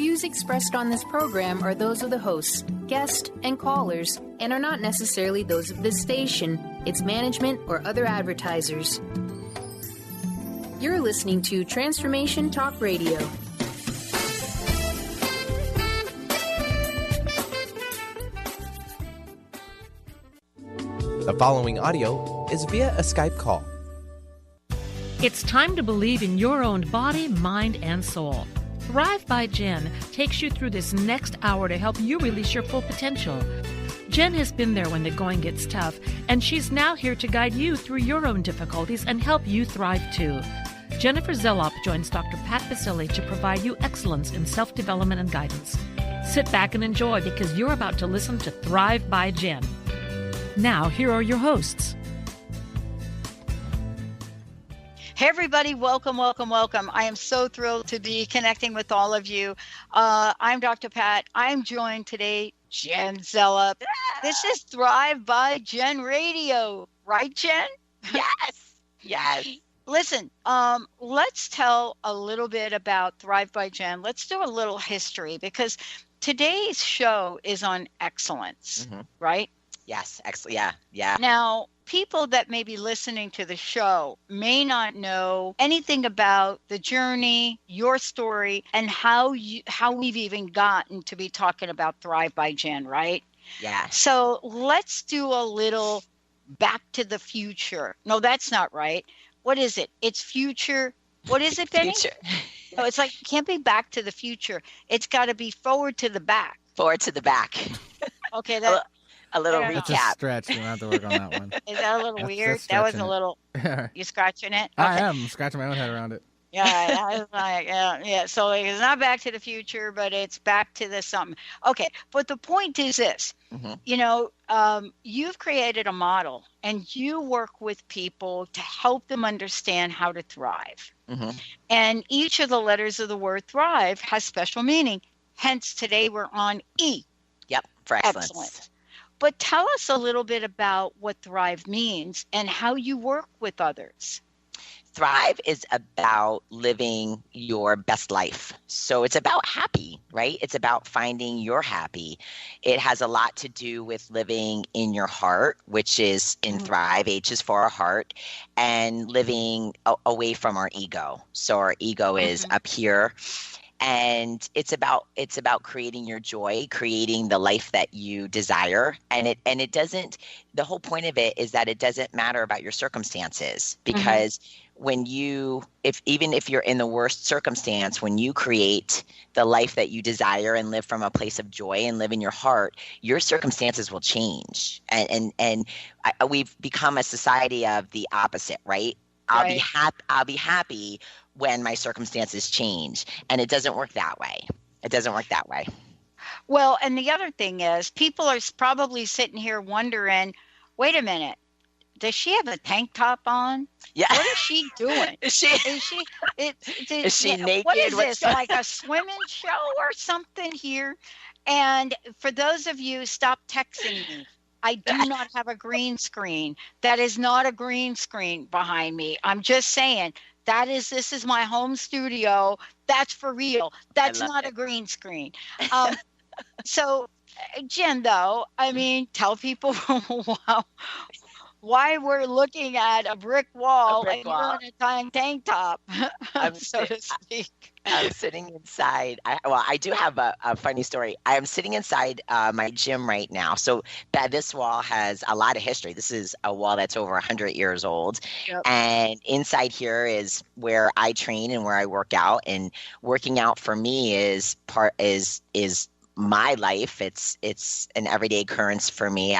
views expressed on this program are those of the hosts, guests, and callers, and are not necessarily those of this station, its management, or other advertisers. You're listening to Transformation Talk Radio. The following audio is via a Skype call. It's time to believe in your own body, mind, and soul. Thrive by Jen takes you through this next hour to help you release your full potential. Jen has been there when the going gets tough, and she's now here to guide you through your own difficulties and help you thrive too. Jennifer Zelop joins Dr. Pat Basile to provide you excellence in self-development and guidance. Sit back and enjoy because you're about to listen to Thrive by Jen. Now, here are your hosts. Hey, everybody. Welcome, welcome, welcome. I am so thrilled to be connecting with all of you. I'm Dr. Pat. I'm joined today, Jen Zelop. This is Thrive by Jen Radio. Right, Jen? Yes. Yes. Listen, let's tell a little bit about Thrive by Jen. Let's do a little history because today's show is on excellence, right? Yes. Excellent. Yeah. Now, people that may be listening to the show may not know anything about the journey, your story, and how we've even gotten to be talking about Thrive by Jen, right? Yeah. So let's do a little back to the future. No, that's not right. What is it? It's future. What is it, Benny? Future. No, it's like, it can't be back to the future. It's got to be forward to the back. Forward to the back. Okay, that... A little That's recap. That's a stretch. You're going to have to work on that one. Is that a little weird? That was a little... You scratching it? Okay. I am scratching my own head around it. Yeah, I was like, yeah. So it's not back to the future, but it's back to the something. Okay, but the point is this. You've created a model, and you work with people to help them understand how to thrive. And each of the letters of the word thrive has special meaning. Hence, today we're on E. Yep, for excellence. Excellent. But tell us a little bit about what thrive means and how you work with others. Thrive is about living your best life. So it's about happy, right? It's about finding your happy. It has a lot to do with living in your heart, which is in Thrive. H is for our heart, and living away from our ego. So our ego is up here. And it's about creating your joy, creating the life that you desire. And it doesn't, the whole point of it is that it doesn't matter about your circumstances, because when even if you're in the worst circumstance, when you create the life that you desire and live from a place of joy and live in your heart, your circumstances will change. And we've become a society of the opposite, right? I'll be happy when my circumstances change. And it doesn't work that way. Well, and the other thing is, people are probably sitting here wondering, wait a minute, does she have a tank top on? Yeah. What is she doing? Is she naked? What is this, like a swimming show or something here? And for those of you, stop texting me. I do not have a green screen. That is not a green screen behind me. I'm just saying, this is my home studio. That's for real. That's not a green screen. So, Jen, though, I mean, tell people why we're looking at a brick wall and you're in a tank top, so to speak. I'm sitting inside. I do have a funny story. I am sitting inside my gym right now. So this wall has a lot of history. This is a wall that's over 100 years old. Yep. And inside here is where I train and where I work out. And working out for me is my life. It's an everyday occurrence for me.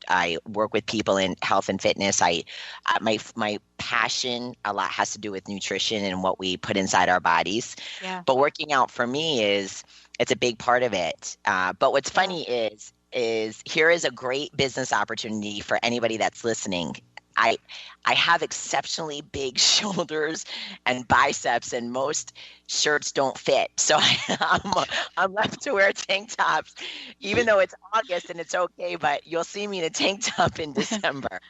I work with people in health and fitness. My passion a lot has to do with nutrition and what we put inside our bodies. Yeah. But working out for me it's a big part of it. But what's funny is here is a great business opportunity for anybody that's listening. I have exceptionally big shoulders and biceps, and most shirts don't fit. So I'm left to wear tank tops, even though it's August and it's okay, but you'll see me in a tank top in December.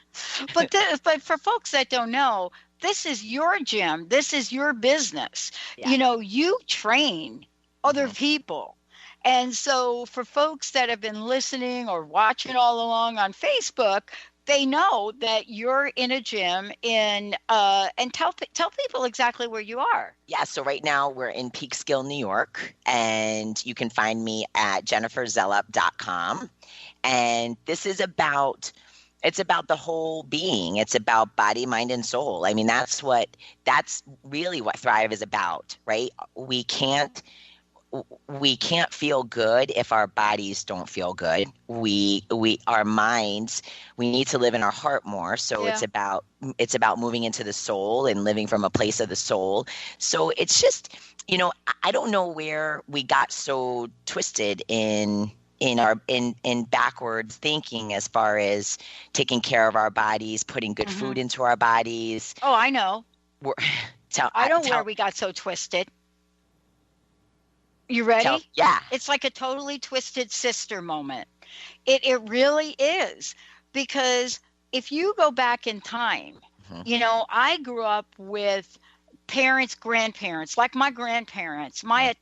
But for folks that don't know, this is your gym. This is your business. Yeah. You train other people. And so for folks that have been listening or watching all along on Facebook, they know that you're in a gym and tell people exactly where you are. Yeah, so right now we're in Peekskill, New York, and you can find me at jenniferzelop.com. And this is about the whole being. It's about body, mind, and soul. I mean, that's really what Thrive is about, right? We can't feel good if our bodies don't feel good. Our minds, we need to live in our heart more. So it's about moving into the soul and living from a place of the soul. So it's just, I don't know where we got so twisted in backwards thinking as far as taking care of our bodies, putting good food into our bodies. Oh, I know. I know where we got so twisted. You ready? Yeah. It's like a totally twisted sister moment. It really is. Because if you go back in time, I grew up with parents, grandparents, like my grandparents. I'm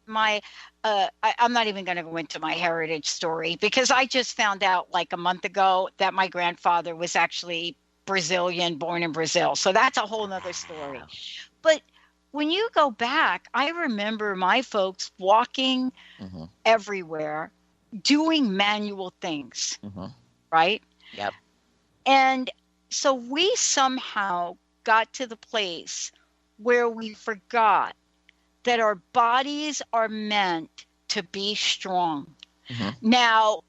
not even going to go into my heritage story because I just found out like a month ago that my grandfather was actually Brazilian, born in Brazil. So that's a whole nother story. But when you go back, I remember my folks walking everywhere, doing manual things, right? Yep. And so we somehow got to the place where we forgot that our bodies are meant to be strong. Now,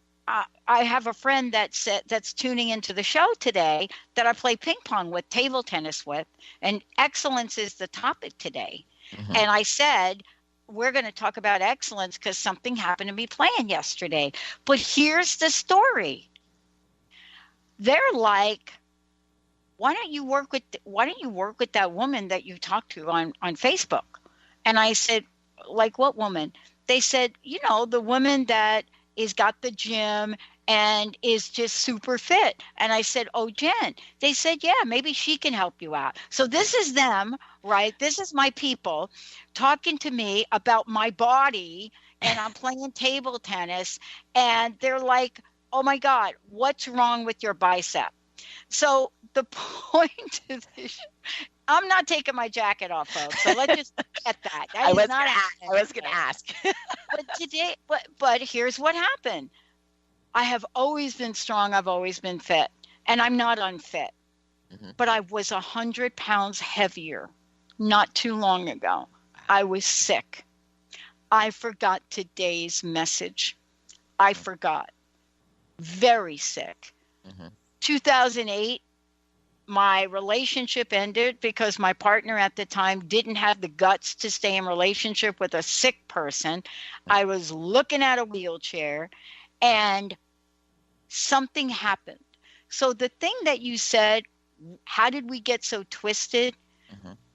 I have a friend that's tuning into the show today that I play ping pong with, table tennis with, and excellence is the topic today. And I said, we're going to talk about excellence because something happened to me playing yesterday. But here's the story. They're like, why don't you work with that woman that you talked to on Facebook? And I said, like what woman? They said, the woman that is got the gym and is just super fit. And I said, oh, Jen. They said, yeah, maybe she can help you out. So this is them, right? This is my people talking to me about my body, and I'm playing table tennis, and they're like, oh my God, what's wrong with your bicep? So the point of this, I'm not taking my jacket off, folks. So let's just get that. I was going to ask. But here's what happened. I have always been strong. I've always been fit, and I'm not unfit. But I was 100 pounds heavier not too long ago. I was sick. I forgot today's message. I forgot. Very sick. 2008, my relationship ended because my partner at the time didn't have the guts to stay in relationship with a sick person. I was looking at a wheelchair and something happened. So the thing that you said, how did we get so twisted?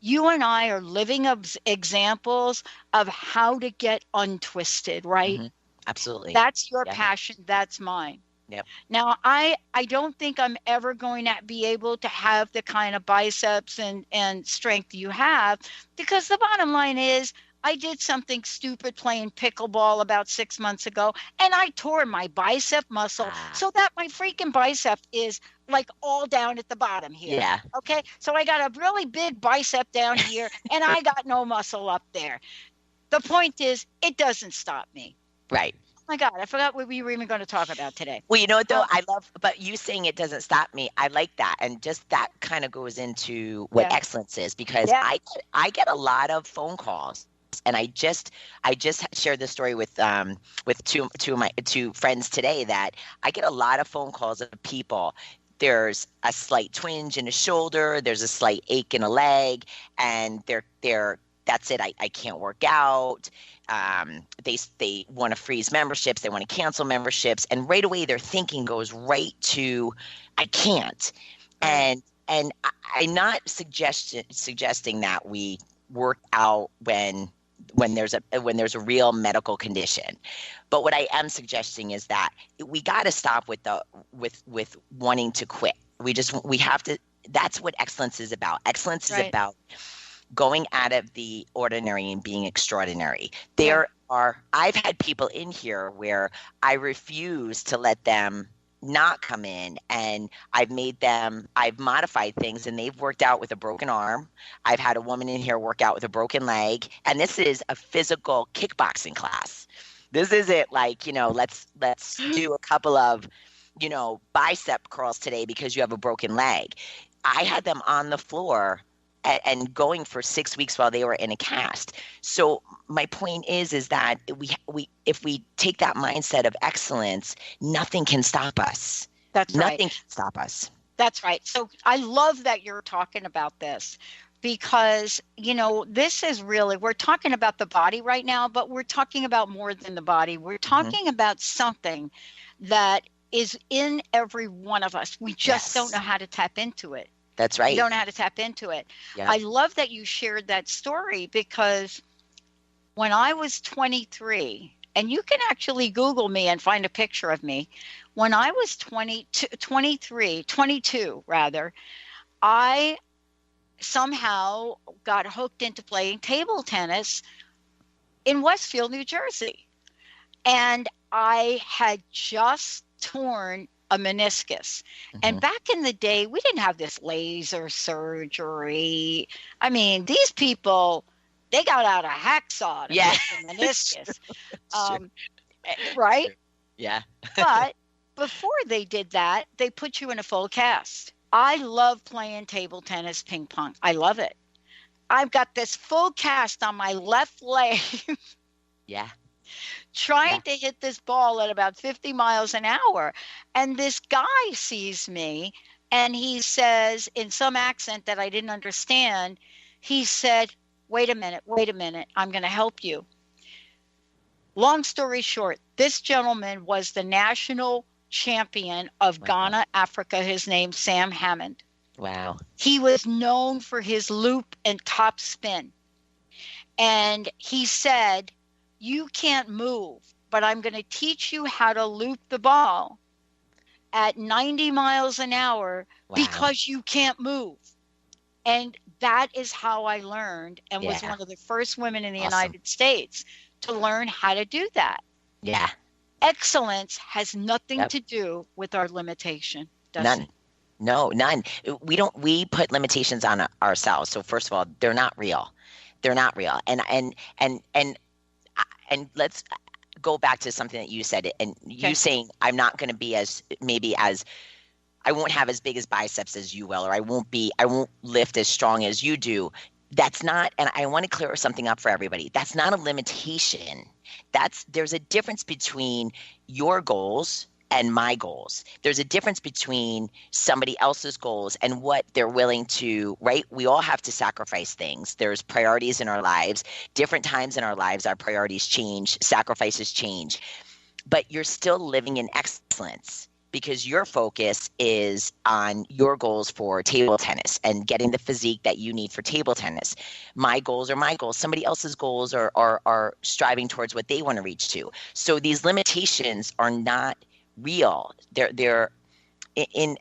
You and I are living examples of how to get untwisted, right? Absolutely. That's your passion. That's mine. Yep. Now, I don't think I'm ever going to be able to have the kind of biceps and strength you have, because the bottom line is I did something stupid playing pickleball about 6 months ago, and I tore my bicep muscle so that my freaking bicep is like all down at the bottom here. Yeah. Okay. So I got a really big bicep down here and I got no muscle up there. The point is, it doesn't stop me. Right. Oh my God, I forgot what we were even going to talk about today. Well, you know what though, but you saying it doesn't stop me, I like that. And just that kind of goes into what excellence is, because I get a lot of phone calls. And I just shared this story with two of my friends today, that I get a lot of phone calls of people. There's a slight twinge in a shoulder, there's a slight ache in a leg, and they're that's it. I can't work out. They want to freeze memberships. They want to cancel memberships, and right away their thinking goes right to I can't. And I'm not suggesting that we work out when there's a real medical condition, but what I am suggesting is that we got to stop with wanting to quit. We have to. That's what excellence is about. Excellence is about going out of the ordinary and being extraordinary. I've had people in here where I refuse to let them not come in, and I've modified things, and they've worked out with a broken arm. I've had a woman in here work out with a broken leg, and this is a physical kickboxing class. This isn't like, let's do a couple of, bicep curls today because you have a broken leg. I had them on the floor and going for 6 weeks while they were in a cast. So my point is that if we take that mindset of excellence, nothing can stop us. That's right. Nothing can stop us. That's right. So I love that you're talking about this, because, this is really, we're talking about the body right now, but we're talking about more than the body. We're talking about something that is in every one of us. We just don't know how to tap into it. That's right. We don't know how to tap into it. Yeah. I love that you shared that story, because when I was 23, and you can actually Google me and find a picture of me. When I was 22 rather, I somehow got hooked into playing table tennis in Westfield, New Jersey. And I had just torn a meniscus. And back in the day, we didn't have this laser surgery. I mean, these people, they got out a hacksaw to fix the meniscus. Right? Sure. Yeah. But before they did that, they put you in a full cast. I love playing table tennis, ping pong. I love it. I've got this full cast on my left leg. Yeah. Trying to hit this ball at about 50 miles an hour. And this guy sees me, and he says, in some accent that I didn't understand, he said, wait a minute, I'm going to help you. Long story short, this gentleman was the national champion of Ghana, Africa. His name's Sam Hammond. Wow. He was known for his loop and top spin. And he said, you can't move, but I'm going to teach you how to loop the ball at 90 miles an hour because you can't move. And that is how I learned, and was one of the first women in the United States to learn how to do that. Yeah. Excellence has nothing to do with our limitation. None. It? No, none. We put limitations on ourselves. So first of all, they're not real. They're not real. And let's go back to something that you said, and you saying I'm not going to be I won't have as big as biceps as you will, or I won't lift as strong as you do. That's not, and I want to clear something up for everybody. That's not a limitation. There's a difference between your goals and my goals. There's a difference between somebody else's goals and what they're willing to, right? We all have to sacrifice things. There's priorities in our lives. Different times in our lives, our priorities change, sacrifices change. But you're still living in excellence because your focus is on your goals for table tennis and getting the physique that you need for table tennis. My goals are my goals. Somebody else's goals are striving towards what they want to reach to. So these limitations are not real. They're in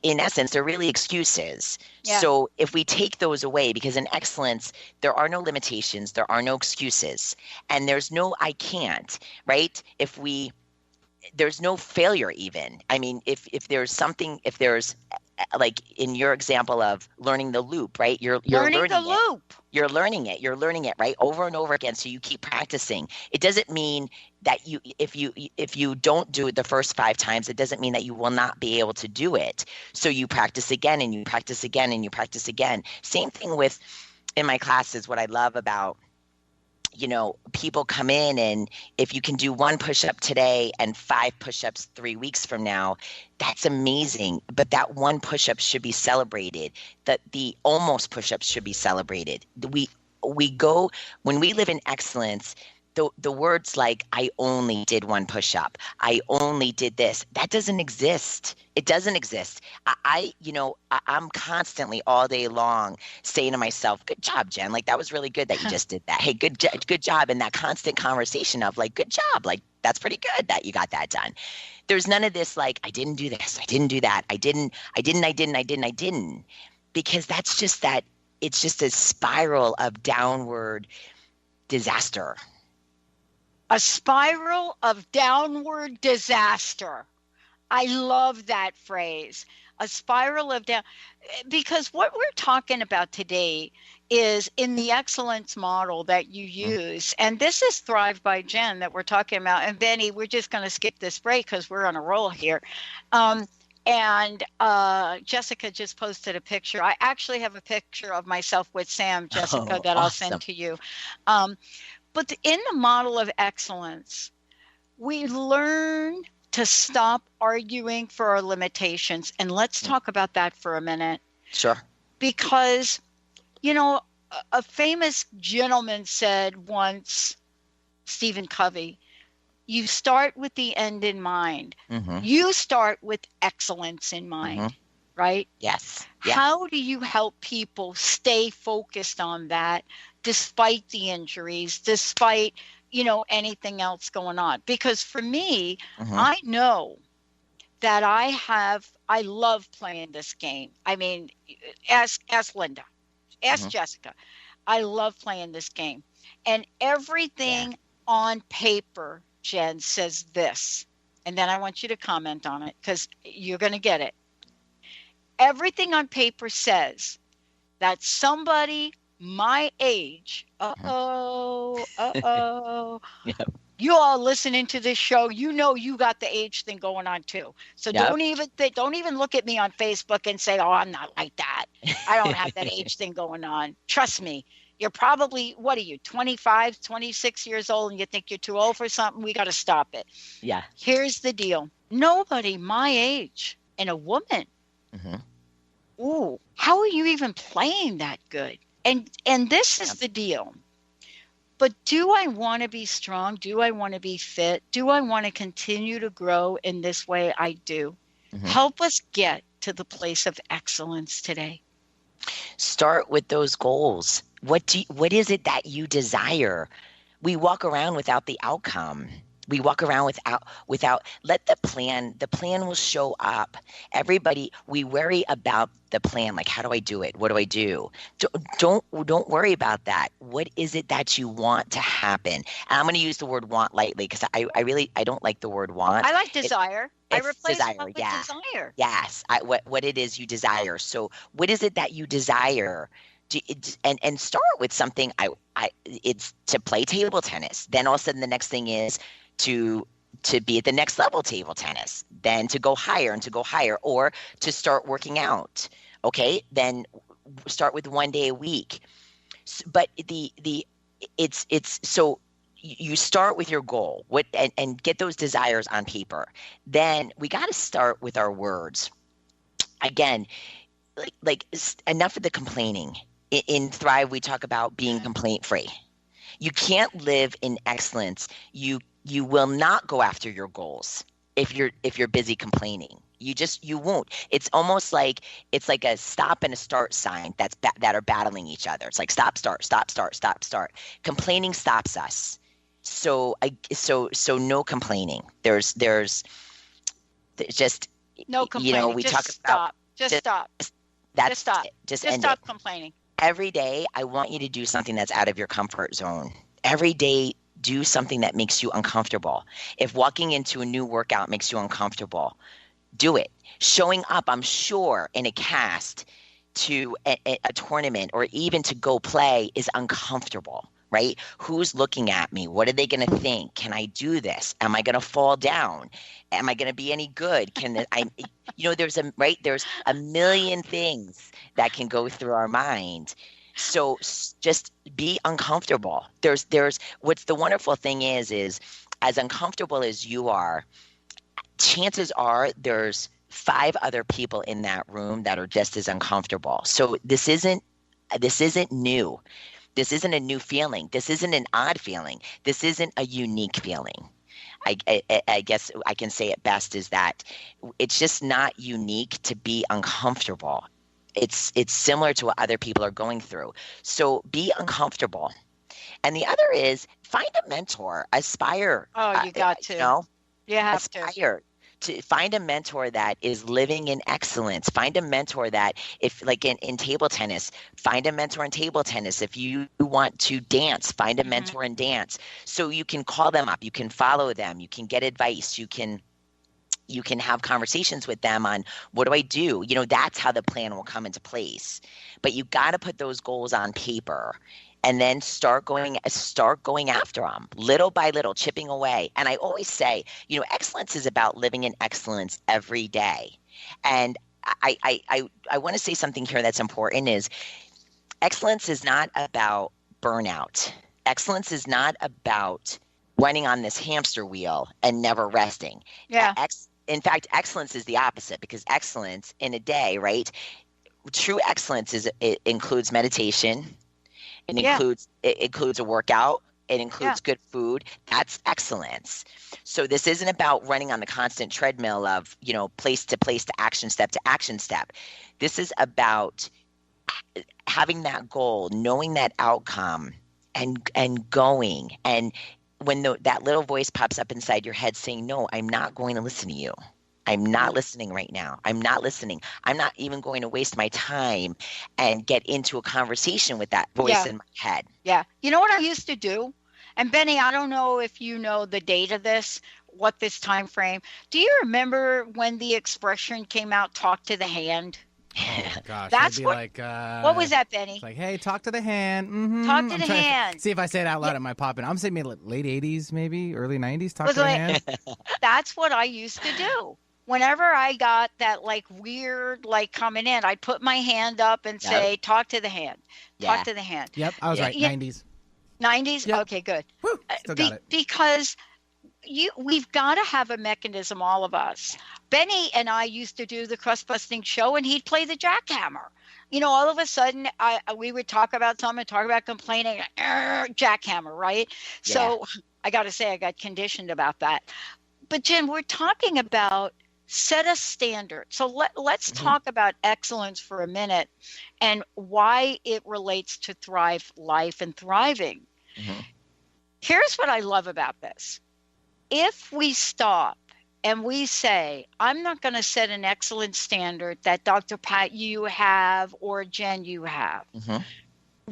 essence, they're really excuses. Yeah. So if we take those away, because in excellence, there are no limitations, there are no excuses, and there's no I can't, right? There's no failure even. I mean, if there's like in your example of learning the loop, right? You're learning the loop. You're learning it, right? Over and over again. So you keep practicing. It doesn't mean that if you don't do it the first 5 times, it doesn't mean that you will not be able to do it. So you practice again and you practice again and you practice again. Same thing in my classes. What I love about, people come in, and if you can do 1 push-up today and 5 push-ups 3 weeks from now, that's amazing. But that 1 push-up should be celebrated. That the almost push-ups should be celebrated. We go, when we live in excellence, the words like, I only did 1 push-up, I only did this, that doesn't exist. It doesn't exist. I'm constantly all day long saying to myself, good job, Jen. Like, that was really good that you just did that. Hey, good job. And that constant conversation of like, good job. Like, that's pretty good that you got that done. There's none of this like, I didn't do this, I didn't do that, I didn't. Because that's just that, it's just a spiral of downward disaster. A spiral of downward disaster. I love that phrase. A spiral of down, because what we're talking about today is in the excellence model that you use. And this is Thrive by Jen that we're talking about. And Benny, we're just going to skip this break because we're on a roll here. And Jessica just posted a picture. I actually have a picture of myself with Sam, Jessica, that I'll send to you. But in the model of excellence, we learn to stop arguing for our limitations. And let's talk about that for a minute. Sure. Because, you know, a famous gentleman said once, Stephen Covey, you start with the end in mind. You start with excellence in mind, right? Yes. How do you help people stay focused on that despite the injuries, despite, you know, anything else going on? Because for me, I know that I love playing this game. I mean, ask Linda, ask Jessica. I love playing this game. And everything on paper, Jen, says this. And then I want you to comment on it because you're going to get it. Everything on paper says that somebody my age, you all listening to this show, you know you got the age thing going on too. So don't even look at me on Facebook and say, oh, I'm not like that. I don't have that age thing going on. Trust me. You're probably, what are you, 25, 26 years old, and you think you're too old for something? We got to stop it. Yeah. Here's the deal. Nobody my age and a woman. Ooh, how are you even playing that good? And this is the deal. But do I want to be strong? Do I want to be fit? Do I want to continue to grow in this way? I do. Help us get to the place of excellence today. Start with those goals. What is it that you desire? We walk around without the outcome. We walk around without let the plan will show up. Everybody, we worry about the plan, like how do I do it? What do I do? Don't worry about that. What is it that you want to happen? And I'm going to use the word want lightly because I don't like the word want. I like desire. I replace desire, want with desire. Yes, what it is you desire. So what is it that you desire? And start with something. It's to play table tennis. Then all of a sudden the next thing is to be at the next level table tennis, then to go higher and to go higher, or to start working out. Okay, then start with 1 day a week. But it's so you start with your goal, and get those desires on paper. Then we got to start with our words. Again, like enough of the complaining. In Thrive, we talk about being complaint free. You can't live in excellence. You will not go after your goals if you're busy complaining. You won't. It's almost like a stop and a start sign that are battling each other. It's like stop, start, stop, start, stop, start. Complaining stops us. So no complaining. There's just no complaining. We just talk stop. about Stop. That's just stop. it. Just stop it. Complaining. Every day, I want you to do something that's out of your comfort zone. Every day, do something that makes you uncomfortable. If walking into a new workout makes you uncomfortable, do it. Showing up, I'm sure, in a cast to a tournament or even to go play is uncomfortable, right? Who's looking at me? What are they going to think? Can I do this? Am I going to fall down? Am I going to be any good? There's a million things that can go through our mind. So just be uncomfortable. There's what's the wonderful thing is as uncomfortable as you are, chances are there's 5 other people in that room that are just as uncomfortable. So this isn't new. This isn't a new feeling. This isn't an odd feeling. This isn't a unique feeling. I guess I can say it best is that it's just not unique to be uncomfortable. It's similar to what other people are going through. So be uncomfortable. And the other is find a mentor, aspire. Oh, you got to. You know, you have aspire. to find a mentor that is living in excellence. Find a mentor that, if like in table tennis, find a mentor in table tennis. If you want to dance, find a mentor in dance. So you can call them up, you can follow them, you can get advice, you can have conversations with them on, what do I do? That's how the plan will come into place. But you got to put those goals on paper and then start going after them little by little, chipping away. And I always say, excellence is about living in excellence every day. And I want to say something here that's important is excellence is not about burnout. Excellence is not about running on this hamster wheel and never resting. Yeah. In fact, excellence is the opposite, because excellence in a day, right? True excellence it includes meditation. It includes a workout. It includes good food. That's excellence. So this isn't about running on the constant treadmill of, place to place to action step. This is about having that goal, knowing that outcome, and going. And when that little voice pops up inside your head saying, no, I'm not going to listen to you. I'm not listening right now. I'm not listening. I'm not even going to waste my time and get into a conversation with that voice in my head. Yeah. You know what I used to do? And Benny, I don't know if you know the date of this, what this time frame. Do you remember when the expression came out, talk to the hand? Oh, gosh. That's be what, like, what was that, Benny? It's like, hey, talk to the hand. Mm-hmm. Talk to the hand. See if I say it out loud, it might pop in. I'm saying maybe late 80s, maybe, early 90s, talk to the hand. That's what I used to do. Whenever I got that weird coming in, I'd put my hand up and say, talk to the hand. Talk to the hand. Yep, I was right. 90s. 90s? Yep. Okay, good. Woo, still got it. Because we've got to have a mechanism, all of us. Benny and I used to do the crust busting show, and he'd play the jackhammer. All of a sudden, we would talk about something, talk about complaining, jackhammer, right? Yeah. So I got to say, I got conditioned about that. But Jen, we're talking about set a standard. So let's talk about excellence for a minute and why it relates to Thrive Life and thriving. Here's what I love about this. If we stop and we say, I'm not going to set an excellent standard that Dr. Pat, you have, or Jen, you have.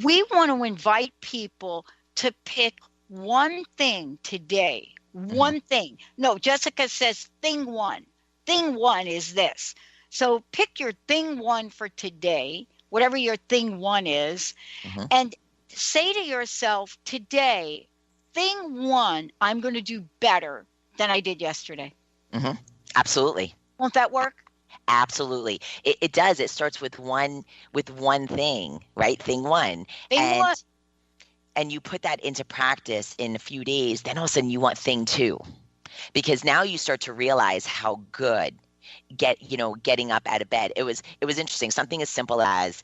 We want to invite people to pick one thing today. One thing. No, Jessica says thing one. Thing one is this. So pick your thing one for today, whatever your thing one is, and say to yourself, today, thing one, I'm going to do better than I did yesterday. Absolutely. Won't that work? Absolutely. It does. It starts with one thing, right? Thing one. Thing one. And you put that into practice in a few days, then all of a sudden you want thing two. Because now you start to realize how good getting up out of bed. It was interesting. Something as simple as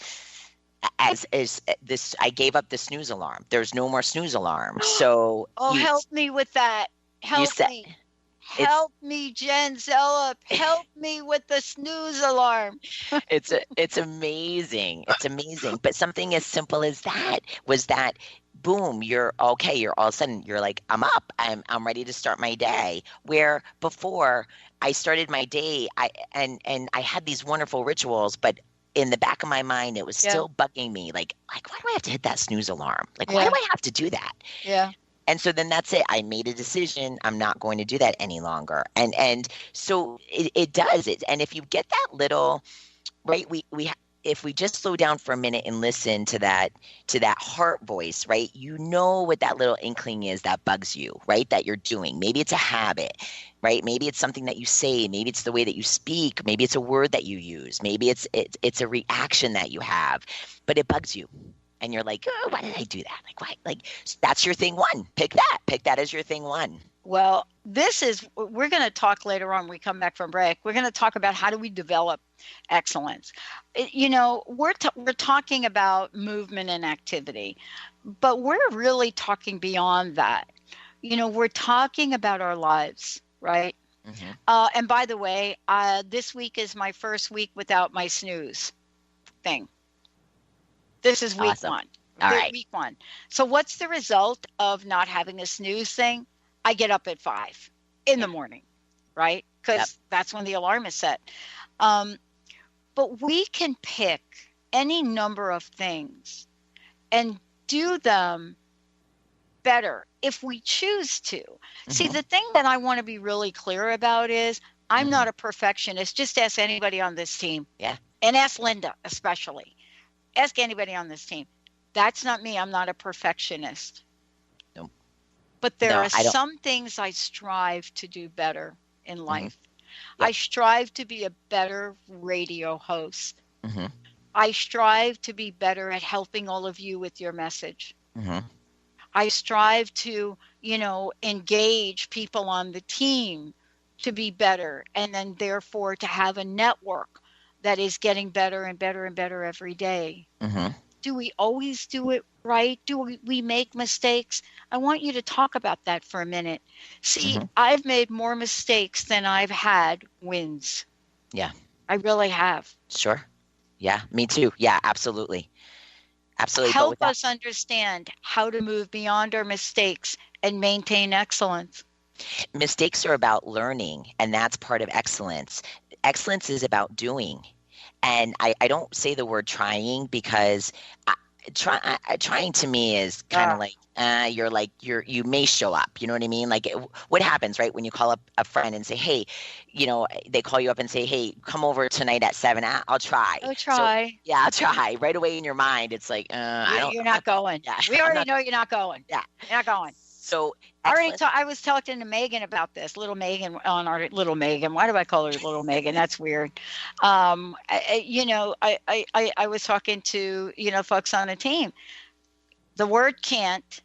this, I gave up the snooze alarm. There's no more snooze alarm. So help me with that. Help me, Jen Zelop. Help me with the snooze alarm. It's amazing. It's amazing. But something as simple as that was that, boom, you're okay. You're all of a sudden, you're like, I'm up. I'm ready to start my day. Where before I started my day, I had these wonderful rituals, but in the back of my mind, it was still bugging me. Like, why do I have to hit that snooze alarm? Like, why do I have to do that? Yeah. And so then that's it. I made a decision. I'm not going to do that any longer. And so it does it. And if you get that little, right, if we just slow down for a minute and listen to that heart voice, right, you know what that little inkling is that bugs you, right, that you're doing. Maybe it's a habit, right? Maybe it's something that you say. Maybe it's the way that you speak. Maybe it's a word that you use. Maybe it's a reaction that you have, but it bugs you. And you're like, oh, why did I do that? Like, why? Like, that's your thing one. Pick that as your thing one. Well, we're going to talk later on when we come back from break. We're going to talk about how do we develop excellence. We're talking about movement and activity, but we're really talking beyond that. We're talking about our lives, right? And by the way, this week is my first week without my snooze thing. This is week one. All right. Week one. So what's the result of not having a snooze thing? I get up at 5 in the morning, right? because that's when the alarm is set. But we can pick any number of things and do them better if we choose to. See, the thing that I want to be really clear about is I'm not a perfectionist. Just ask anybody on this team. Yeah. And ask Linda especially. Ask anybody on this team. That's not me. I'm not a perfectionist. Nope. But there are some things I strive to do better in life. Yep. I strive to be a better radio host. Mm-hmm. I strive to be better at helping all of you with your message. Mm-hmm. I strive to, engage people on the team to be better, and then therefore to have a network that is getting better and better and better every day. Mm-hmm. Do we always do it right? Do we make mistakes? I want you to talk about that for a minute. See, I've made more mistakes than I've had wins. Yeah. I really have. Sure. Yeah, me too. Yeah, absolutely. Absolutely. Help us understand how to move beyond our mistakes and maintain excellence. Mistakes are about learning, and that's part of excellence. Excellence is about doing. And I don't say the word trying because trying to me is kind of like you may show up. You know what I mean? Like what happens, right? When you call up a friend and say, hey, they call you up and say, hey, come over tonight at 7. I'll try. I'll try. So, yeah, I'll try. Right away in your mind, it's like, you're not going. Yeah, we already know you're not going. Yeah. You're not going. So I was talking to Megan about this, little Megan on our little Megan. Why do I call her little Megan? That's weird. I was talking to, folks on the team. The word can't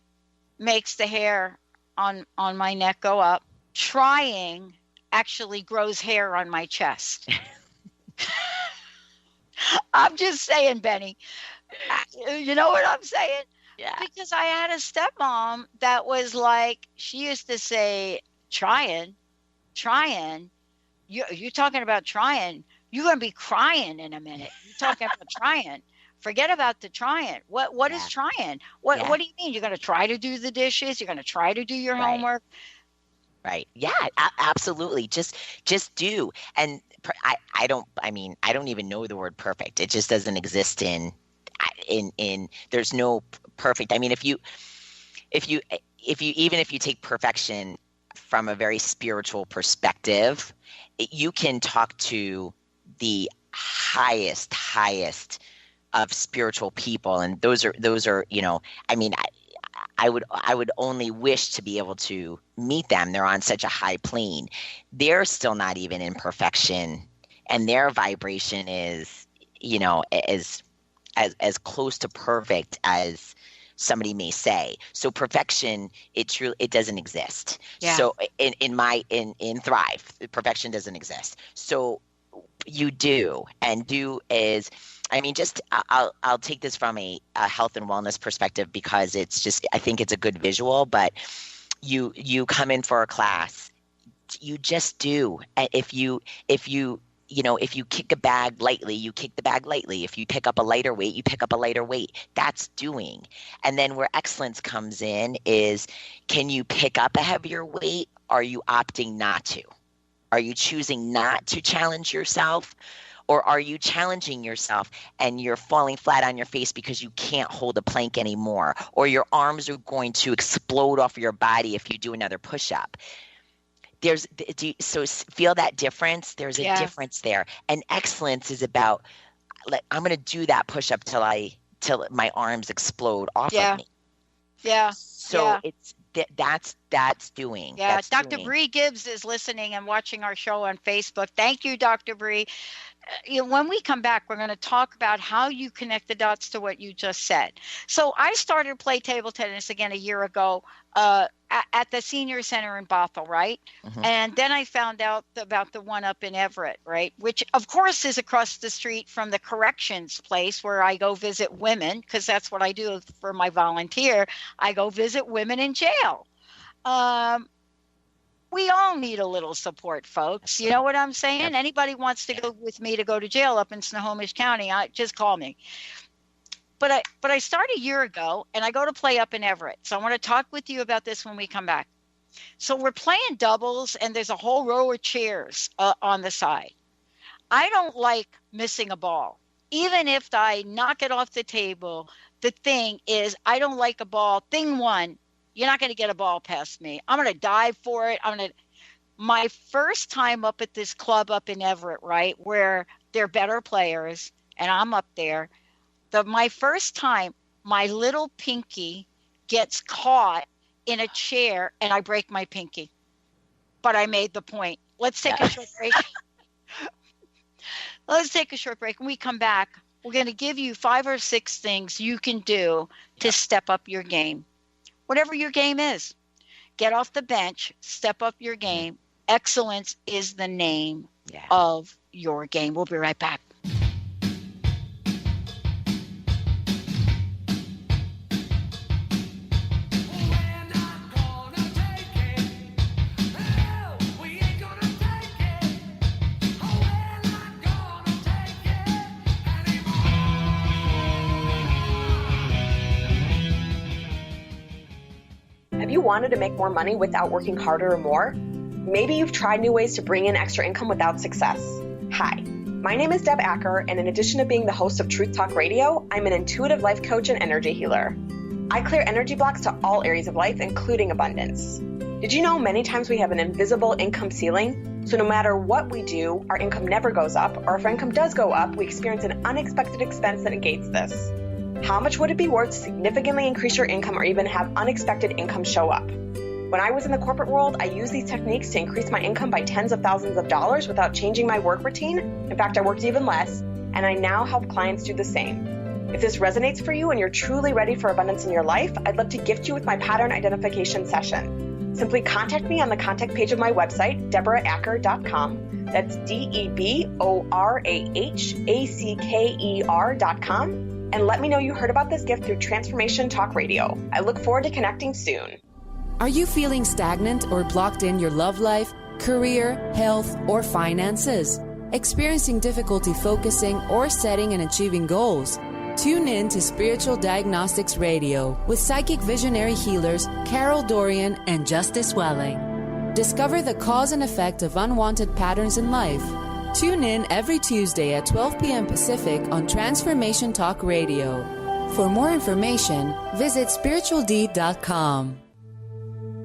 makes the hair on my neck go up. Trying actually grows hair on my chest. I'm just saying, Benny. You know what I'm saying? Yeah. Because I had a stepmom that was like, she used to say, trying. You're talking about trying. You're going to be crying in a minute. You're talking about trying. Forget about the trying. What is trying? What do you mean? You're going to try to do the dishes? You're going to try to do your homework? Right. Yeah, absolutely. Just do. And I don't even know the word perfect. It just doesn't exist in there's no perfect. I mean, if you take perfection from a very spiritual perspective, you can talk to the highest of spiritual people, and those are I mean, I would only wish to be able to meet them. They're on such a high plane. They're still not even in perfection, and their vibration is as close to perfect as somebody may say. So perfection, it doesn't exist. Yeah. So in Thrive, perfection doesn't exist. So you do, and do is, I mean, just I'll take this from a health and wellness perspective because I think it's a good visual. But you come in for a class, you just do. If you kick a bag lightly, you kick the bag lightly. If you pick up a lighter weight, you pick up a lighter weight. That's doing. And then where excellence comes in is, can you pick up a heavier weight? Are you opting not to? Are you choosing not to challenge yourself? Or are you challenging yourself and you're falling flat on your face because you can't hold a plank anymore? Or your arms are going to explode off your body if you do another push-up? So feel that difference. There's a difference there, and excellence is about, I'm going to do that push up till my arms explode off of me. Yeah. So it's that's doing. Yeah. That's Dr. doing. Bree Gibbs is listening and watching our show on Facebook. Thank you, Dr. Bree. When we come back, we're going to talk about how you connect the dots to what you just said. So I started to play table tennis again a year ago at the senior center in Bothell, right? Mm-hmm. And then I found out about the one up in Everett, right? Which, of course, is across the street from the corrections place where I go visit women, because that's what I do for my volunteer. I go visit women in jail. We all need a little support, folks. You know what I'm saying? Yep. Anybody wants to go with me to go to jail up in Snohomish County, just call me. But I started a year ago, and I go to play up in Everett. So I want to talk with you about this when we come back. So we're playing doubles, and there's a whole row of chairs on the side. I don't like missing a ball. Even if I knock it off the table, the thing is, I don't like a ball. Thing one, you're not going to get a ball past me. I'm going to dive for it. My first time up at this club up in Everett, right, where they're better players, and I'm up there, my first time, my little pinky gets caught in a chair, and I break my pinky. But I made the point. Let's take a short break. Let's take a short break. When we come back, we're going to give you 5 or 6 things you can do to step up your game. Whatever your game is. Get off the bench, step up your game. Excellence is the name of your game. We'll be right back. Have you wanted to make more money without working harder or more? Maybe you've tried new ways to bring in extra income without success. Hi, my name is Deb Acker, and in addition to being the host of Truth Talk Radio, I'm an intuitive life coach and energy healer. I clear energy blocks to all areas of life, including abundance. Did you know many times we have an invisible income ceiling? So no matter what we do, our income never goes up, or if our income does go up, we experience an unexpected expense that negates this. How much would it be worth to significantly increase your income or even have unexpected income show up? When I was in the corporate world, I used these techniques to increase my income by tens of thousands of dollars without changing my work routine. In fact, I worked even less, and I now help clients do the same. If this resonates for you and you're truly ready for abundance in your life, I'd love to gift you with my pattern identification session. Simply contact me on the contact page of my website, DeborahAcker.com. That's DeborahAcker.com. And let me know you heard about this gift through Transformation Talk Radio. I look forward to connecting soon. Are you feeling stagnant or blocked in your love life, career, health, or finances? Experiencing difficulty focusing or setting and achieving goals? Tune in to Spiritual Diagnostics Radio with psychic visionary healers Carol Dorian and Justice Welling. Discover the cause and effect of unwanted patterns in life. Tune in every Tuesday at 12 p.m. Pacific on Transformation Talk Radio. For more information, visit spiritualdeed.com.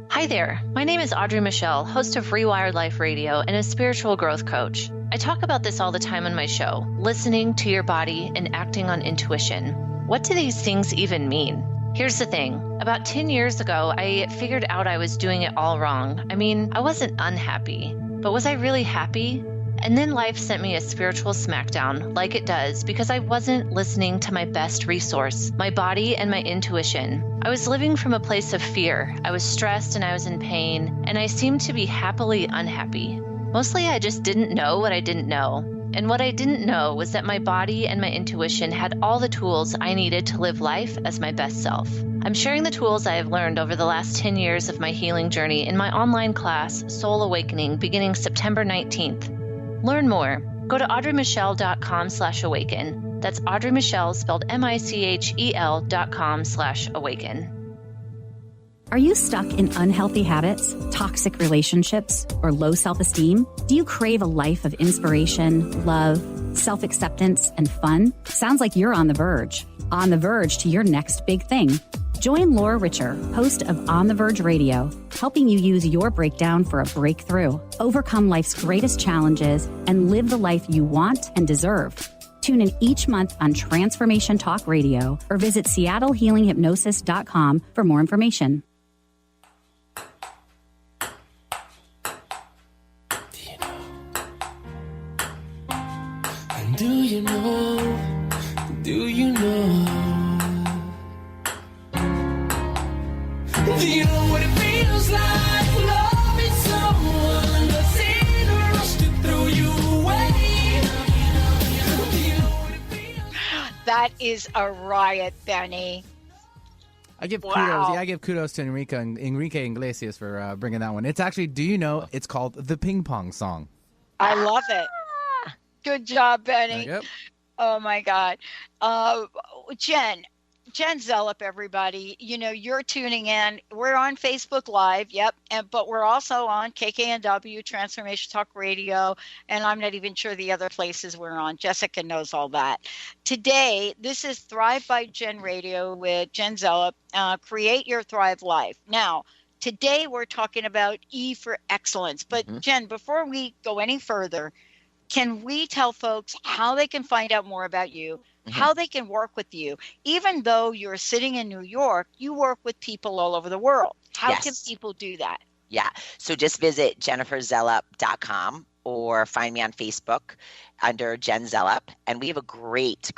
Hi there. My name is Audrey Michelle, host of Rewired Life Radio and a spiritual growth coach. I talk about this all the time on my show, listening to your body and acting on intuition. What do these things even mean? Here's the thing. About 10 years ago, I figured out I was doing it all wrong. I mean, I wasn't unhappy, but was I really happy? And then life sent me a spiritual smackdown, like it does, because I wasn't listening to my best resource, my body and my intuition. I was living from a place of fear. I was stressed and I was in pain, and I seemed to be happily unhappy. Mostly I just didn't know what I didn't know. And what I didn't know was that my body and my intuition had all the tools I needed to live life as my best self. I'm sharing the tools I have learned over the last 10 years of my healing journey in my online class, Soul Awakening, beginning September 19th. Learn more. Go to audreymichelle.com/awaken. That's Audrey Michelle, spelled MICHEL.com/awaken. Are you stuck in unhealthy habits, toxic relationships, or low self-esteem? Do you crave a life of inspiration, love, self-acceptance, and fun? Sounds like you're on the verge to your next big thing. Join Laura Richer, host of On the Verge Radio, helping you use your breakdown for a breakthrough, overcome life's greatest challenges, and live the life you want and deserve. Tune in each month on Transformation Talk Radio or visit SeattleHealingHypnosis.com for more information. Do you know? Do you know? Do you know what it feels like? Loving someone that's in a rush to throw you away. Do you know what it feels like? That is a riot, Benny. I give kudos to Enrique Iglesias for bringing that one. It's actually, do you know, it's called the Ping Pong Song. I love it. Good job, Benny. Yep. Oh, my God. Jen, Jen Zelop, everybody. You're tuning in. We're on Facebook Live, yep, but we're also on KKNW, Transformation Talk Radio, and I'm not even sure the other places we're on. Jessica knows all that. Today, this is Thrive by Jen Radio with Jen Zelop, Create Your Thrive Life. Now, today we're talking about E for excellence. But Jen, before we go any further, can we tell folks how they can find out more about you, how they can work with you? Even though you're sitting in New York, you work with people all over the world. How can people do that? Yeah. So just visit jenniferzellup.com or find me on Facebook under Jen Zellup. And we have a great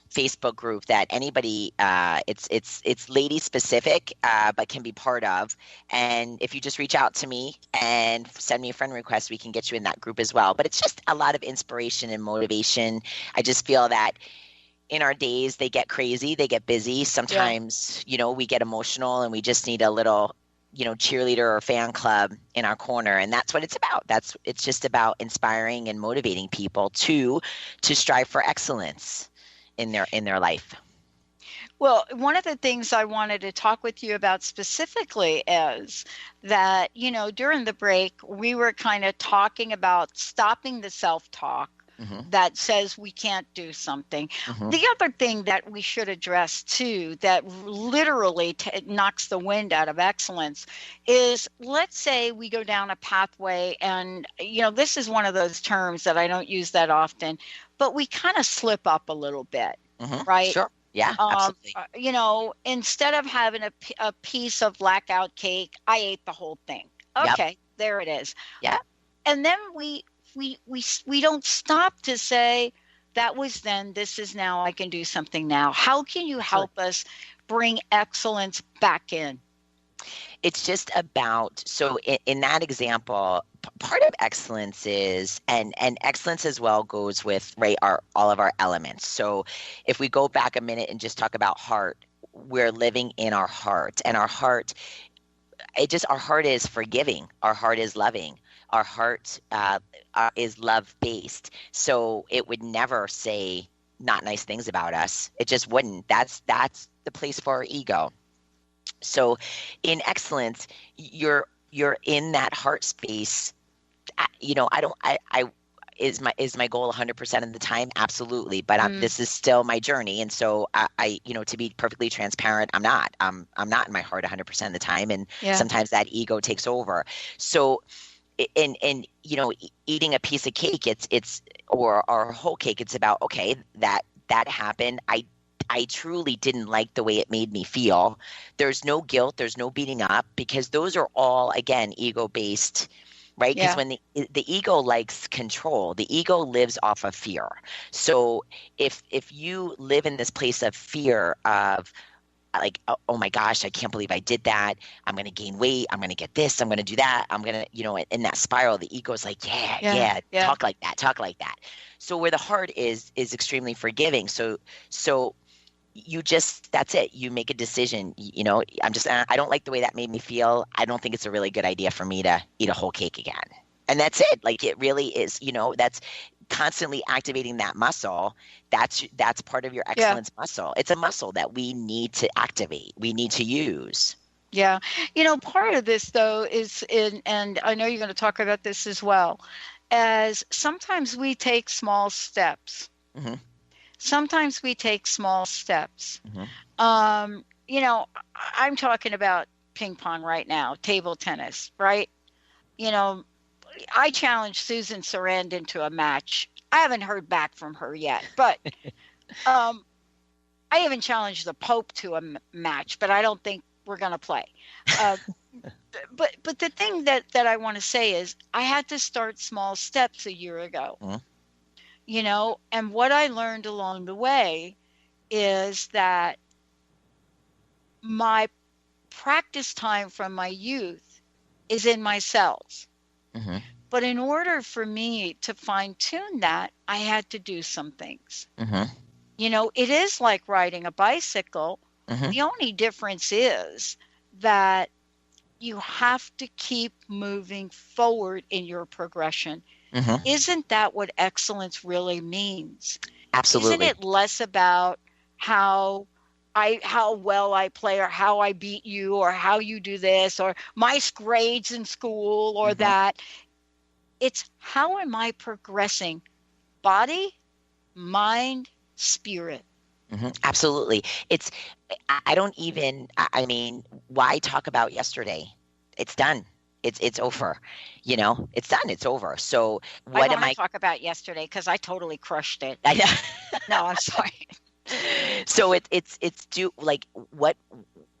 Facebook group that anybody, it's lady specific, but can be part of. And if you just reach out to me and send me a friend request, we can get you in that group as well. But it's just a lot of inspiration and motivation. I just feel that in our days, they get crazy, they get busy. Sometimes, we get emotional and we just need a little, cheerleader or fan club in our corner. And that's what it's about. It's just about inspiring and motivating people to strive for excellence in their life. Well, one of the things I wanted to talk with you about specifically is that, during the break, we were kind of talking about stopping the self-talk that says we can't do something. The other thing that we should address too, that literally knocks the wind out of excellence, is let's say we go down a pathway and, this is one of those terms that I don't use that often, but we kind of slip up a little bit, right? Sure. Yeah, absolutely. Instead of having a piece of blackout cake, I ate the whole thing. Okay, there it is. Yeah. And then we don't stop to say, that was then, this is now, I can do something now. How can you help us bring excellence back in? It's just about, so in that example, part of excellence is, and excellence as well goes with, all of our elements. So if we go back a minute and just talk about heart, we're living in our heart, and our heart is forgiving. Our heart is loving. Our heart is love-based. So it would never say not nice things about us. It just wouldn't. That's the place for our ego. So in excellence, you're in that heart space. Is my goal 100% of the time? Absolutely. But this is still my journey. And so I to be perfectly transparent, I'm not in my heart 100% of the time. And sometimes that ego takes over. So and eating a piece of cake, it's or a whole cake, it's about, okay, that happened. I truly didn't like the way it made me feel. There's no guilt. There's no beating up, because those are all, again, ego-based, right? Because when the ego likes control, the ego lives off of fear. So if you live in this place of fear of, like, oh my gosh, I can't believe I did that. I'm going to gain weight. I'm going to get this. I'm going to do that. I'm going to, in that spiral, the ego is like, yeah, talk like that. So where the heart is extremely forgiving. So you just, that's it. You make a decision. I don't like the way that made me feel. I don't think it's a really good idea for me to eat a whole cake again. And that's it. Like, it really is, that's constantly activating that muscle. That's part of your excellence muscle. It's a muscle that we need to activate. We need to use. Yeah. Part of this though is and I know you're going to talk about this as well, as sometimes we take small steps. Sometimes we take small steps. I'm talking about ping pong right now, table tennis, right? I challenged Susan Sarandon to a match. I haven't heard back from her yet, but I even challenged the Pope to a match, but I don't think we're going to play. But the thing that I want to say is, I had to start small steps a year ago. And what I learned along the way is that my practice time from my youth is in my cells. But in order for me to fine tune that, I had to do some things. It is like riding a bicycle. The only difference is that you have to keep moving forward in your progression. Isn't that what excellence really means? Absolutely. Isn't it less about how well I play, or how I beat you, or how you do this, or my grades in school, or that. It's how am I progressing? Body, mind, spirit. Absolutely. I don't even, I mean, why talk about yesterday? It's done. It's over. It's done. It's over. So what am I talk about yesterday? Because I totally crushed it. I know. No, I'm sorry. So it's do like what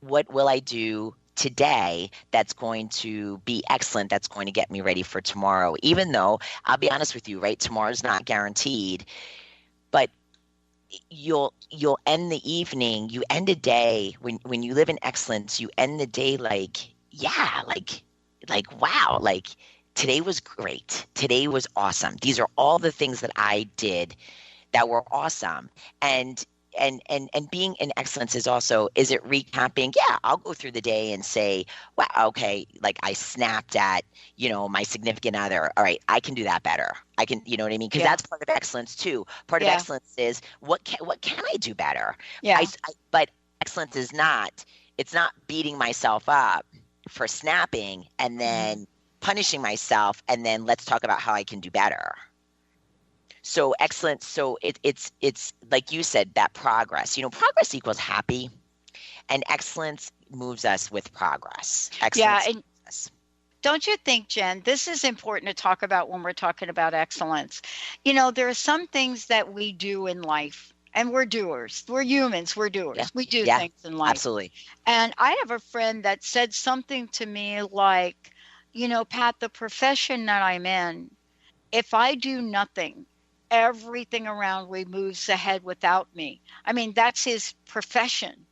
will I do today that's going to be excellent, that's going to get me ready for tomorrow? Even though I'll be honest with you, right? Tomorrow's not guaranteed, but you'll end the evening, you end a day when you live in excellence, you end the day like wow, like today was great. Today was awesome. These are all the things that I did that were awesome. And being in excellence is it recapping? Yeah, I'll go through the day and say, wow, okay, like I snapped at, my significant other. All right, I can do that better. I can, you know what I mean? Because that's part of excellence too. Part of excellence is what can I do better? Yeah. But excellence is it's not beating myself up for snapping and then punishing myself and then let's talk about how I can do better. So excellence. So it's like you said, that progress. Progress equals happy, and excellence moves us with progress. Excellence. Yeah, and don't you think, Jen, this is important to talk about when we're talking about excellence? There are some things that we do in life, and we're doers. We're humans. We're doers. Yeah. We do things in life. Absolutely. And I have a friend that said something to me like, Pat, the profession that I'm in, if I do nothing, everything around me moves ahead without me. I mean, that's his profession,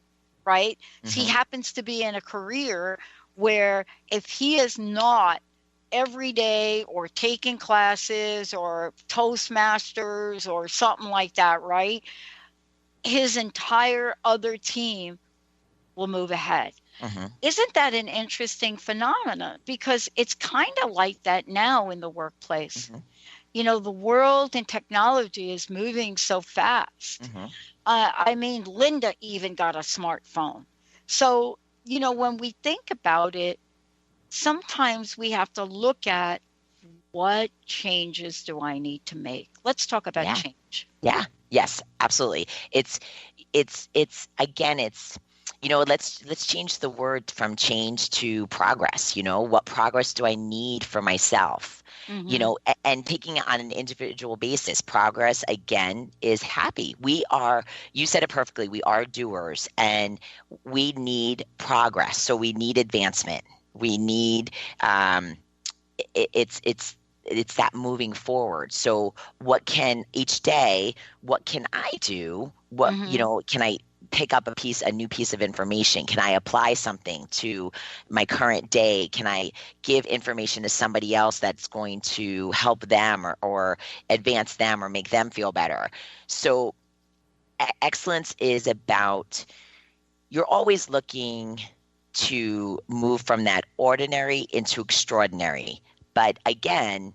right? So he happens to be in a career where if he is not every day or taking classes or Toastmasters or something like that, right? His entire other team will move ahead. Isn't that an interesting phenomenon? Because it's kind of like that now in the workplace. The world and technology is moving so fast. I mean, Linda even got a smartphone. So, when we think about it, sometimes we have to look at what changes do I need to make? Let's talk about change. Yeah. Yes, absolutely. It's again, let's change the word from change to progress. What progress do I need for myself? And taking it on an individual basis. Progress, again, is happy. You said it perfectly, we are doers and we need progress. So we need advancement. We need, it's that moving forward. So what can I do? Can I pick up a new piece of information? Can I apply something to my current day? Can I give information to somebody else that's going to help them or advance them or make them feel better? So excellence is about, you're always looking to move from that ordinary into extraordinary. But again,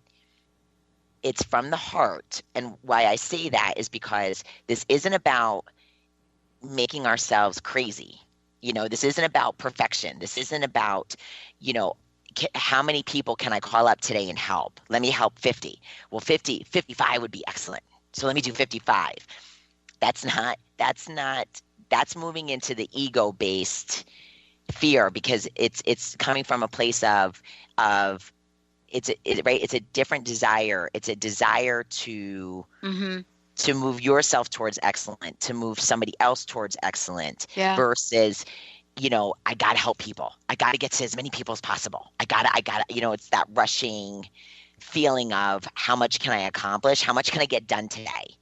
it's from the heart. And why I say that is because this isn't about making ourselves crazy. This isn't about perfection. This isn't about, how many people can I call up today and help? Let me help 50. Well, 55 would be excellent. So let me do 55. That's moving into the ego-based fear, because it's coming from a place of it's a different desire. It's a desire to move yourself towards excellent, to move somebody else towards excellent, versus, I got to help people. I got to get to as many people as possible. I got to, it's that rushing feeling of how much can I accomplish? How much can I get done today?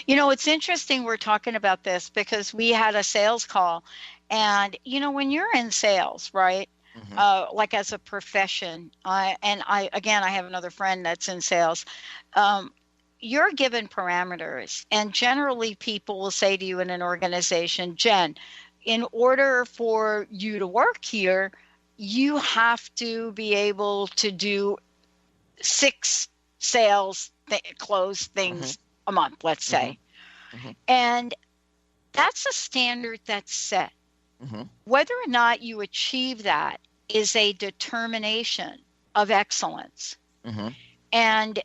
It's interesting we're talking about this because we had a sales call, and, when you're in sales, right? Like as a profession, I have another friend that's in sales. You're given parameters, and generally people will say to you in an organization, Jen, in order for you to work here, you have to be able to do 6 sales close things a month, let's say. And that's a standard that's set. Mm-hmm. Whether or not you achieve that is a determination of excellence. Mm-hmm. And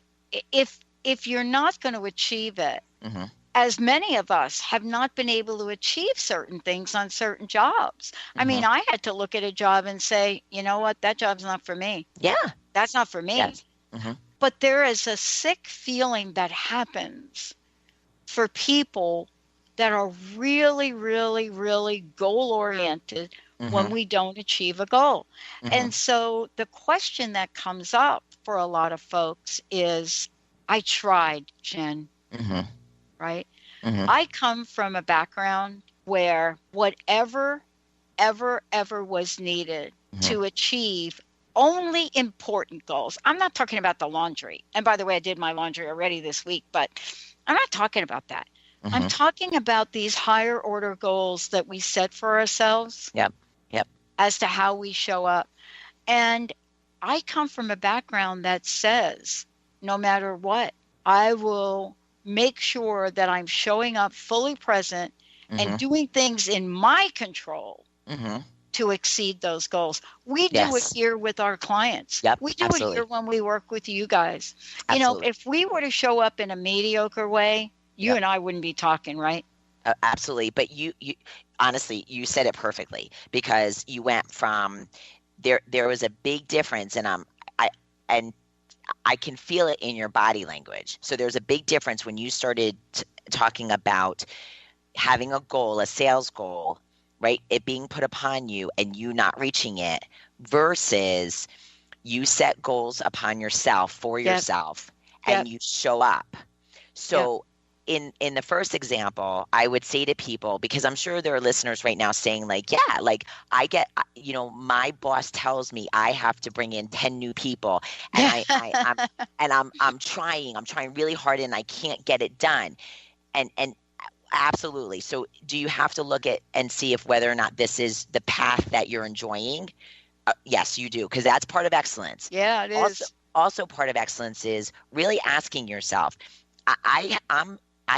if you're not going to achieve it, Mm-hmm. as many of us have not been able to achieve certain things on certain jobs. I mean, I had to look at a job and say, you know what, that job's not for me. Yeah. That's not for me. Yes. Mm-hmm. But there is a sick feeling that happens for people that are really, really, really goal-oriented when we don't achieve a goal. And so the question that comes up for a lot of folks is, I tried, Jen. Right? I come from a background where whatever, ever was needed to achieve only important goals. I'm not talking about the laundry. And by the way, I did my laundry already this week, but I'm not talking about that. I'm talking about these higher order goals that we set for ourselves. Yep. As to how we show up. And I come from a background that says, no matter what, I will make sure that I'm showing up fully present and doing things in my control to exceed those goals. We do it here with our clients. We do it here when we work with you guys. You know, if we were to show up in a mediocre way, you and I wouldn't be talking, right? Absolutely. But you honestly, you said it perfectly, because you went from there was a big difference, and I can feel it in your body language. So there's a big difference when you started talking about having a goal, a sales goal, right? It being put upon you and you not reaching it, versus you set goals upon yourself for yourself and you show up. So in the first example, I would say to people, because I'm sure there are listeners right now saying like, yeah, like I get, you know, my boss tells me I have to bring in 10 new people, and I'm trying really hard and I can't get it done. And absolutely. So do you have to look at and see if whether or not this is the path that you're enjoying? Yes, you do, because that's part of excellence. Yeah, it is. Also part of excellence is really asking yourself, I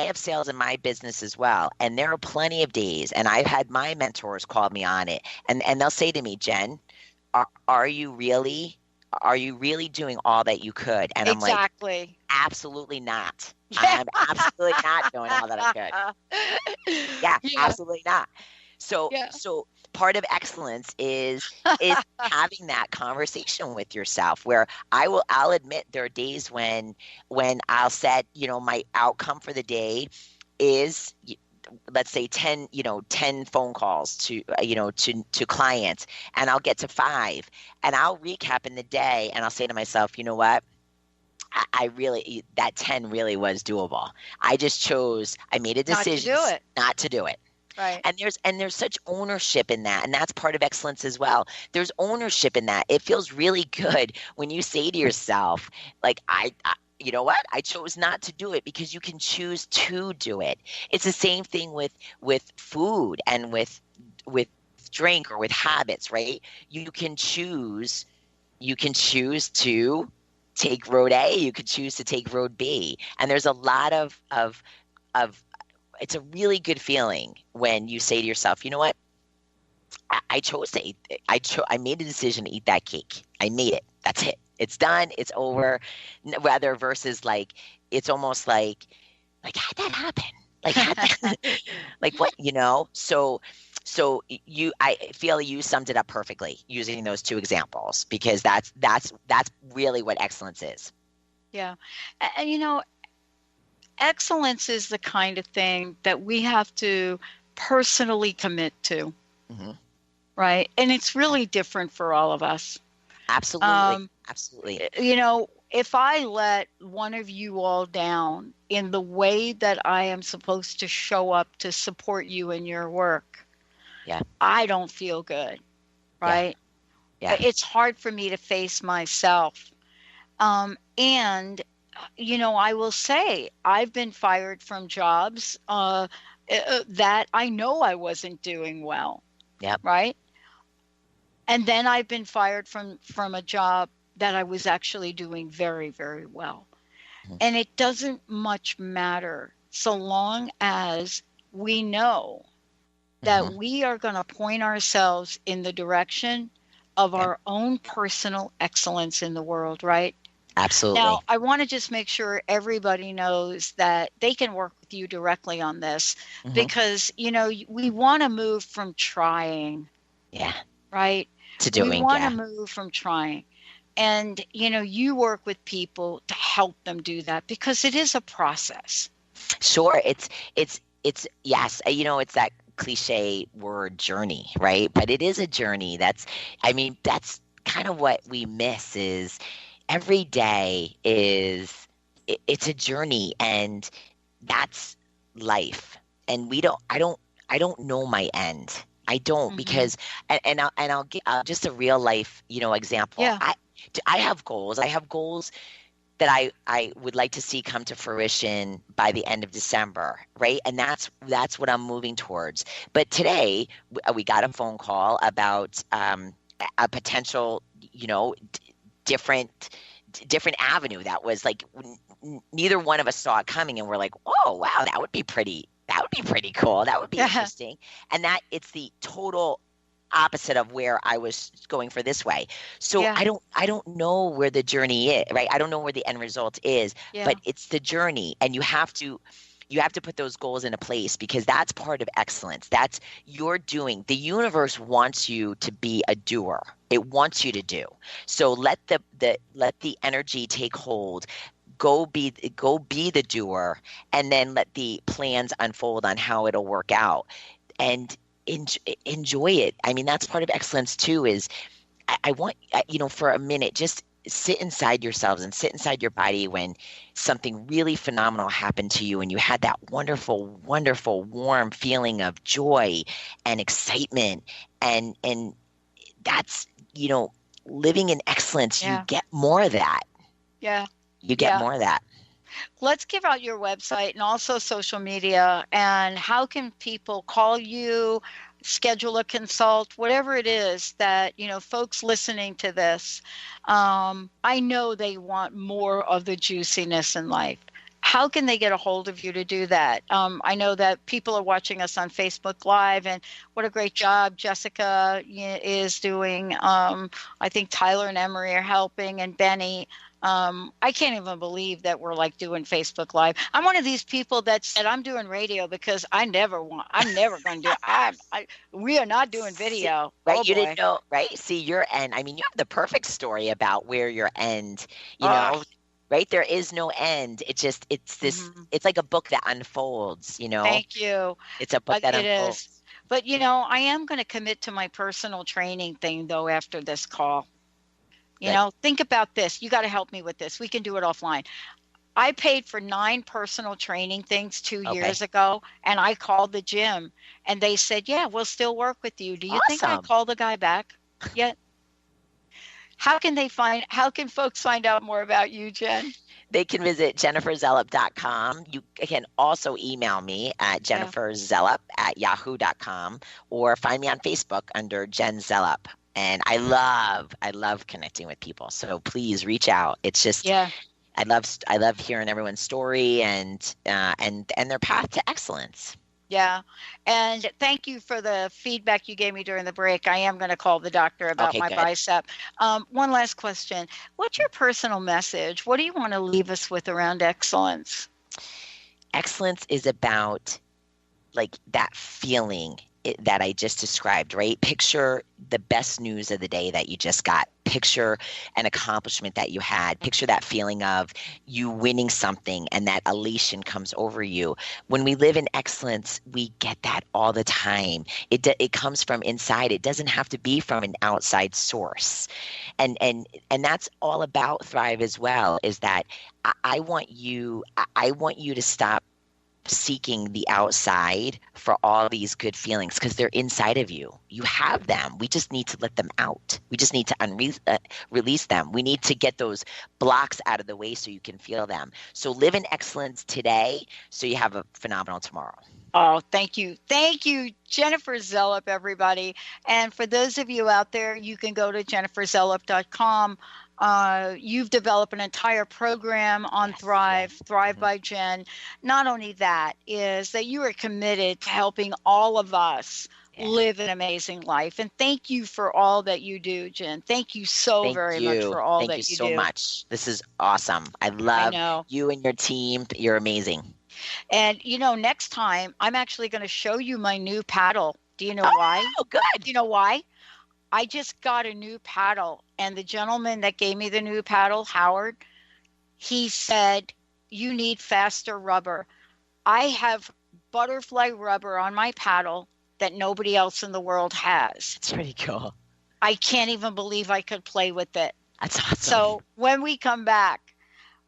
have sales in my business as well, and there are plenty of days, and I've had my mentors call me on it, and they'll say to me, Jen, are you really doing all that you could? And I'm like, absolutely not. I'm absolutely not doing all that I could. Yeah, absolutely not. So part of excellence is having that conversation with yourself, where I'll admit there are days when I'll set, you know, my outcome for the day is, let's say 10 phone calls to clients, and I'll get to 5, and I'll recap in the day, and I'll say to myself, you know what? That 10 really was doable. I made a decision not to do it. Right. And there's such ownership in that, and that's part of excellence as well. There's ownership in that. It feels really good when you say to yourself, like, I you know what? I chose not to do it, because you can choose to do it. It's the same thing with food and with drink or with habits, right? You can choose to take road A, you could choose to take road B. And there's a lot of it's a really good feeling when you say to yourself, you know what? I chose to eat. I made a decision to eat that cake. I made it. That's it. It's done. It's over. Rather versus like, it's almost like how'd that happen? Like, like what, you know? So I feel you summed it up perfectly using those 2 examples, because that's really what excellence is. Yeah. And you know, excellence is the kind of thing that we have to personally commit to, right? And it's really different for all of us. Absolutely. Absolutely. You know, if I let one of you all down in the way that I am supposed to show up to support you in your work, I don't feel good, right? Yeah. It's hard for me to face myself. And you know, I will say I've been fired from jobs that I know I wasn't doing well. Yeah. Right. And then I've been fired from a job that I was actually doing very, very well. And it doesn't much matter so long as we know that we are going to point ourselves in the direction of our own personal excellence in the world, right? Absolutely. Now, I want to just make sure everybody knows that they can work with you directly on this because, we want to move from trying. Yeah. Right? To doing, we want to move from trying. And, you work with people to help them do that because it is a process. Sure. It's yes, it's that cliche word journey, right? But it is a journey. That's kind of what we miss is every day it's a journey, and that's life. And I don't know my end. I don't because I'll give just a real life, example. Yeah. I have goals. I have goals that I would like to see come to fruition by the end of December, right? And that's what I'm moving towards. But today we got a phone call about a potential, different avenue that was like neither one of us saw it coming, and we're like, oh wow, that would be pretty cool. That would be interesting. And that it's the total opposite of where I was going for this way. So I don't know where the journey is, right? I don't know where the end result is, but it's the journey, and you have to put those goals into place because that's part of excellence. That's your doing. The universe wants you to be a doer. It wants you to do. So let the energy take hold. Go be the doer, and then let the plans unfold on how it'll work out, and enjoy it. I mean, that's part of excellence too. Is I want for a minute, just sit inside yourselves and sit inside your body when something really phenomenal happened to you, and you had that wonderful, wonderful, warm feeling of joy and excitement, and that's living in excellence. You get more of that. Yeah. You get more of that. Let's give out your website and also social media, and how can people call you, schedule a consult, whatever it is that, folks listening to this, I know they want more of the juiciness in life. How can they get a hold of you to do that? I know that people are watching us on Facebook Live, and what a great job Jessica is doing. I think Tyler and Emery are helping, and Benny. I can't even believe that we're like doing Facebook Live. I'm one of these people that said I'm doing radio because I'm never going to do it. We are not doing video. Right. Oh, you boy. Didn't know, right? See, your end. I mean, you have the perfect story about where your end, right? There is no end. It's this, it's like a book that unfolds, Thank you. It's a book that unfolds. Is. But, I am going to commit to my personal training thing though, after this call. Think about this. You got to help me with this. We can do it offline. I paid for 9 personal training things 2 years ago, and I called the gym, and they said, yeah, we'll still work with you. Do you think I called the guy back yet? How can folks find out more about you, Jen? They can visit jenniferzelop.com. You can also email me at jenniferzelop@yahoo.com, or find me on Facebook under Jen Zelop. And I love connecting with people. So please reach out. It's just, I love hearing everyone's story and their path to excellence. Yeah. And thank you for the feedback you gave me during the break. I am going to call the doctor about my bicep. One last question. What's your personal message? What do you want to leave us with around excellence? Excellence is about like that feeling that I just described, right? Picture the best news of the day that you just got. Picture an accomplishment that you had. Picture that feeling of you winning something and that elation comes over you. When we live in excellence, we get that all the time. It comes from inside. It doesn't have to be from an outside source. And that's all about Thrive as well, is that I want you to stop seeking the outside for all these good feelings, because they're inside of you. You have them. We just need to let them out. We just need to release them. We need to get those blocks out of the way so you can feel them. So live in excellence today so you have a phenomenal tomorrow. Oh, thank you. Thank you, Jennifer Zelop, everybody. And for those of you out there, you can go to jenniferzelop.com. You've developed an entire program on Thrive by Jen. Not only that, is that you are committed to helping all of us live an amazing life. And thank you for all that you do, Jen. Thank you very much for all that you do. Thank you so much. This is awesome. I love you and your team. You're amazing. And, next time I'm actually going to show you my new paddle. Do you know why? Oh, good. Do you know why? I just got a new paddle, and the gentleman that gave me the new paddle, Howard, he said, you need faster rubber. I have butterfly rubber on my paddle that nobody else in the world has. It's pretty cool. I can't even believe I could play with it. That's awesome. So when we come back,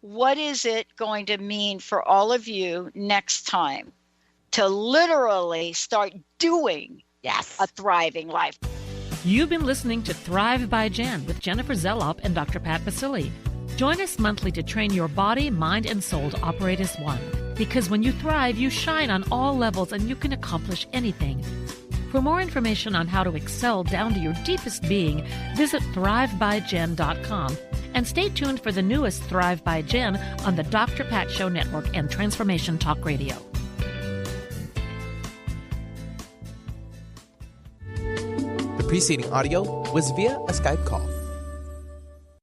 what is it going to mean for all of you next time to literally start doing a thriving life? You've been listening to Thrive by Jen with Jennifer Zelop and Dr. Pat Basili. Join us monthly to train your body, mind, and soul to operate as one. Because when you thrive, you shine on all levels and you can accomplish anything. For more information on how to excel down to your deepest being, visit thrivebyjen.com. And stay tuned for the newest Thrive by Jen on the Dr. Pat Show Network and Transformation Talk Radio. The preceding audio was via a Skype call.